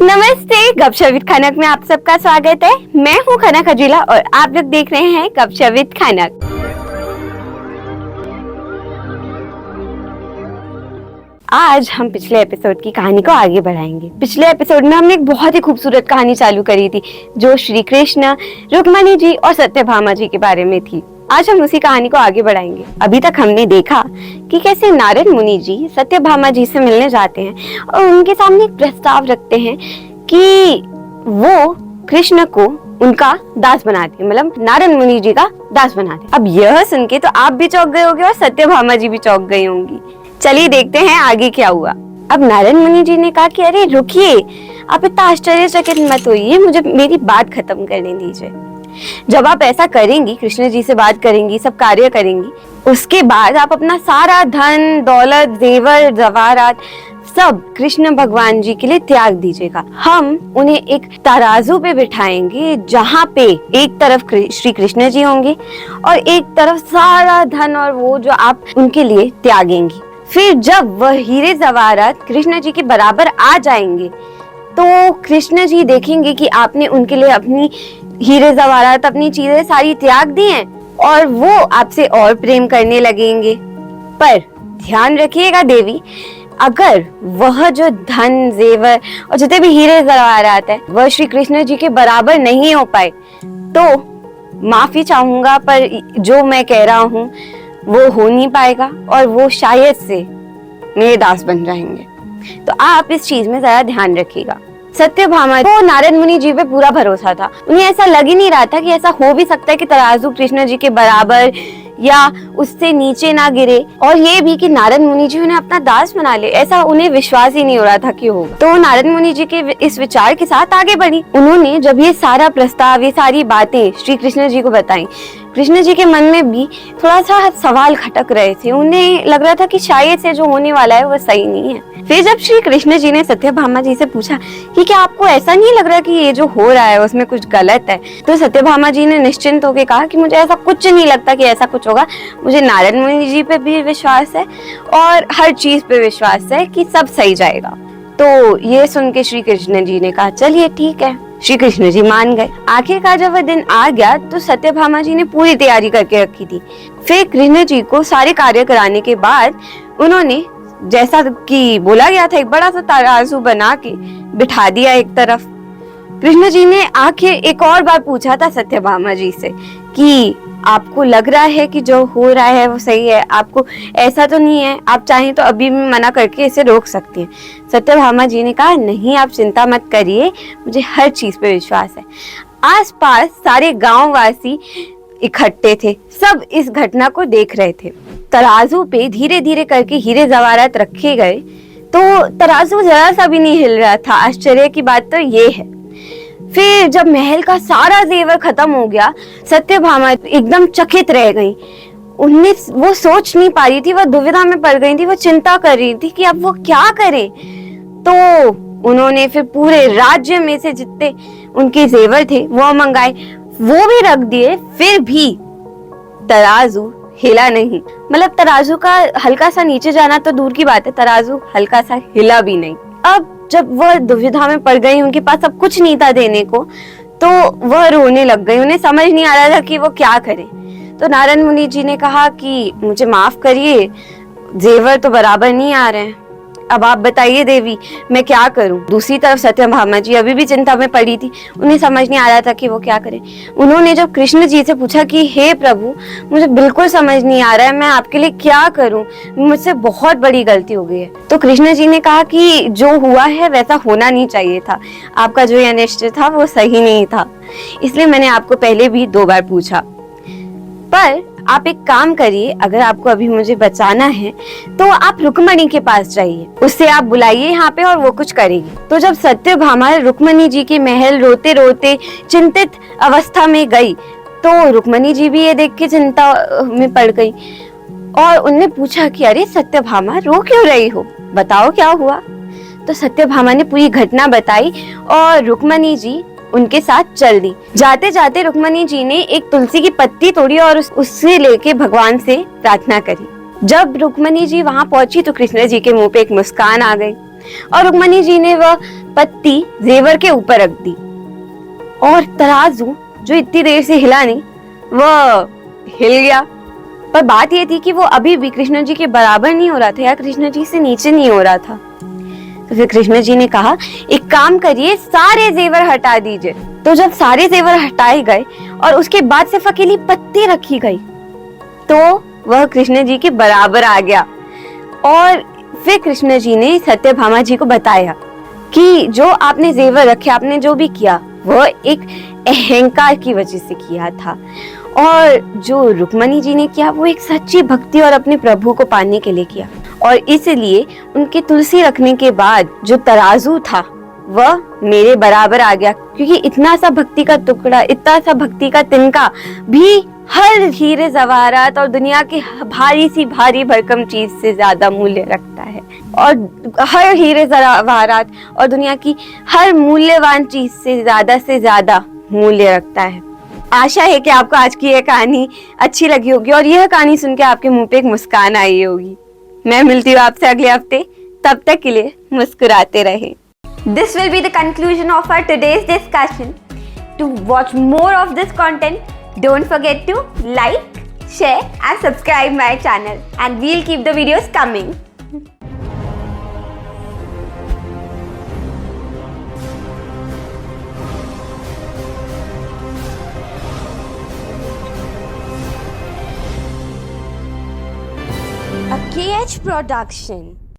नमस्ते, गपशप विद खनक में आप सबका स्वागत है। मैं हूँ खनक खजूला और आप लोग देख रहे हैं गपशप विद खनक। आज हम पिछले एपिसोड की कहानी को आगे बढ़ाएंगे। पिछले एपिसोड में हमने एक बहुत ही खूबसूरत कहानी चालू करी थी जो श्री कृष्ण, रुक्मणी जी और सत्यभामा जी के बारे में थी। आज हम उसी कहानी को आगे बढ़ाएंगे। अभी तक हमने देखा कि कैसे नारद मुनि जी सत्यभामा जी से मिलने जाते हैं और उनके सामने एक प्रस्ताव रखते हैं कि वो कृष्ण को उनका दास बनाते, मतलब नारद मुनि जी का दास बनाते। अब यह सुन के तो आप भी चौंक गए होंगे और सत्यभामा जी भी चौंक गई होंगी। चलिए देखते हैं आगे क्या हुआ। अब नारद मुनि जी ने कहा कि अरे रुकिए, आप इतना आश्चर्यचकित मत होइए, मुझे मेरी बात खत्म करने दीजिए। जब आप ऐसा करेंगी, कृष्ण जी से बात करेंगी, सब कार्य करेंगी, उसके बाद आप अपना सारा धन दौलत जेवर जवाहरात सब कृष्ण भगवान जी के लिए त्याग दीजिएगा। हम उन्हें एक तराजू पे बिठाएंगे जहाँ पे एक तरफ श्री कृष्ण जी होंगे और एक तरफ सारा धन और वो जो आप उनके लिए त्यागेंगी। फिर जब वह हीरे जवाहरात कृष्ण जी के बराबर आ जाएंगे तो कृष्ण जी देखेंगे कि आपने उनके लिए अपनी हीरे जवाहरात, अपनी चीजें सारी त्याग दी हैं और वो आपसे और प्रेम करने लगेंगे। पर ध्यान रखिएगा देवी, अगर वह जो धन जेवर और जितने भी हीरे जवाहरात है वह श्री कृष्ण जी के बराबर नहीं हो पाए तो माफी चाहूंगा, पर जो मैं कह रहा हूँ वो हो नहीं पाएगा और वो शायद से मेरे दास बन जाएंगे। तो आप इस चीज में जरा ध्यान रखिएगा। सत्यभामा को नारद मुनि जी पे पूरा भरोसा था। उन्हें ऐसा लग ही नहीं रहा था कि ऐसा हो भी सकता है कि तराजू कृष्ण जी के बराबर या उससे नीचे ना गिरे, और ये भी कि नारद मुनि जी उन्हें अपना दास बना ले, ऐसा उन्हें विश्वास ही नहीं हो रहा था कि होगा। तो नारद मुनि जी के इस विचार के साथ आगे बढ़ी। उन्होंने जब ये सारा प्रस्ताव, ये सारी बातें श्री कृष्ण जी को बताई, कृष्ण जी के मन में भी थोड़ा सा सवाल खटक रहे थे। उन्हें लग रहा था कि शायद से जो होने वाला है वो सही नहीं है। फिर जब श्री कृष्ण जी ने सत्यभामा जी से पूछा कि क्या आपको ऐसा नहीं लग रहा कि ये जो हो रहा है उसमें कुछ गलत है, तो सत्यभामा जी ने निश्चिंत होकर कहा कि मुझे ऐसा कुछ नहीं लगता कि ऐसा कुछ होगा। मुझे नारद मुनि जी पे भी विश्वास है और हर चीज पे विश्वास है कि सब सही जाएगा। तो ये सुन के श्री कृष्ण जी ने कहा चलिए ठीक है। श्री कृष्ण जी मान गए। आखिरकार जब वह दिन आ गया तो सत्यभामा जी ने पूरी तैयारी करके रखी थी। फिर कृष्ण जी को सारे कार्य कराने के बाद उन्होंने जैसा कि बोला गया था एक बड़ा सा तराजू बना के बिठा दिया एक तरफ। कृष्ण जी ने आखिर एक और बार पूछा था सत्यभामा जी से कि आपको लग रहा है कि जो हो रहा है वो सही है, आपको ऐसा तो नहीं है, आप चाहें तो अभी भी मना करके इसे रोक सकती हैं। सत्यभामा जी ने कहा नहीं, आप चिंता मत करिए, मुझे हर चीज पे विश्वास है। आसपास सारे गांव वासी इकट्ठे थे, सब इस घटना को देख रहे थे। तराजू पे धीरे धीरे करके हीरे जवाहरात रखे गए तो तराजू जरा सा भी नहीं हिल रहा था। आश्चर्य की बात तो ये है। फिर जब महल का सारा जेवर खत्म हो गया, सत्यभामा एकदम चकित रह गई। उन्हें वो सोच नहीं पा रही थी, वो दुविधा में पड़ गई थी, वो चिंता कर रही थी कि अब वो क्या करे। तो उन्होंने फिर पूरे राज्य में से जितने उनके जेवर थे वो मंगाए, वो भी रख दिए, फिर भी तराजू हिला नहीं। मतलब तराजू का हल्का सा नीचे जाना तो दूर की बात है, तराजू हल्का सा हिला भी नहीं। अब जब वह दुविधा में पड़ गई, उनके पास अब कुछ नहीं था देने को, तो वह रोने लग गई। उन्हें समझ नहीं आ रहा था कि वो क्या करें। तो नारद मुनि जी ने कहा कि मुझे माफ करिए, जेवर तो बराबर नहीं आ रहे हैं, अब आप बताइए देवी मैं क्या करूं। दूसरी तरफ सत्यभामा जी अभी भी चिंता में पड़ी थी। उन्हें समझ नहीं आ रहा था कि वो क्या करें। उन्होंने जब कृष्ण जी से पूछा कि हे प्रभु, मुझे बिल्कुल समझ नहीं आ रहा है, मैं आपके लिए क्या करूं, मुझसे बहुत बड़ी गलती हो गई है। तो कृष्ण जी ने कहा कि जो हुआ है वैसा होना नहीं चाहिए था, आपका जो यह निश्चय था वो सही नहीं था, इसलिए मैंने आपको पहले भी 2 बार पूछा। पर आप एक काम करिए, अगर आपको अभी मुझे बचाना है तो आप रुक्मणी के पास जाइए, उससे आप बुलाइए यहाँ पे और वो कुछ करेगी। तो जब सत्यभामा रुक्मणी जी के महल रोते रोते चिंतित अवस्था में गई तो रुक्मणी जी भी ये देख के चिंता में पड़ गई और उनने पूछा कि अरे सत्यभामा रो क्यों रही हो, बताओ क्या हुआ। तो सत्यभामा ने पूरी घटना बताई और रुक्मणी जी उनके साथ चल दी। जाते जाते रुक्मणी जी ने एक तुलसी की पत्ती तोड़ी और उससे लेके भगवान से प्रार्थना करी। जब रुक्मणी जी वहां पहुंची तो कृष्ण जी के मुंह पे एक मुस्कान आ गई। और रुक्मणी जी ने वह पत्ती जेवर के ऊपर रख दी और तराजू जो इतनी देर से हिला नहीं वह हिल गया। पर बात यह थी कि वो अभी भी कृष्ण जी के बराबर नहीं हो रहा था या कृष्ण जी से नीचे नहीं हो रहा था। तो फिर कृष्ण जी ने कहा एक काम करिए, सारे जेवर हटा दीजिए। तो जब सारे जेवर हटाए गए और उसके बाद सिर्फ अकेली पत्ती रखी गई तो वह कृष्ण जी के बराबर आ गया। और फिर कृष्ण जी ने सत्यभामा जी को बताया कि जो आपने जेवर रखे, आपने जो भी किया वह एक अहंकार की वजह से किया था और जो रुक्मणी जी ने किया वो एक सच्ची भक्ति और अपने प्रभु को पाने के लिए किया। और इसलिए उनके तुलसी रखने के बाद जो तराजू था वह मेरे बराबर आ गया, क्योंकि इतना सा भक्ति का टुकड़ा, इतना सा भक्ति का तिनका भी हर हीरे जवाहरात और दुनिया की भारी सी भारी भरकम चीज से ज्यादा मूल्य रखता है। और हर हीरे जवाहरात और दुनिया की हर मूल्यवान चीज से ज्यादा मूल्य रखता है। आशा है कि आपको आज की यह कहानी अच्छी लगी होगी और यह कहानी सुन के आपके मुंह पे एक मुस्कान आई होगी। मैं मिलती हूँ आपसे अगले हफ्ते, तब तक के लिए मुस्कुराते रहें। This will be the conclusion of our today's discussion. To watch more of this content, don't forget to like, share and subscribe my channel, and we'll keep the videos coming. A KH production.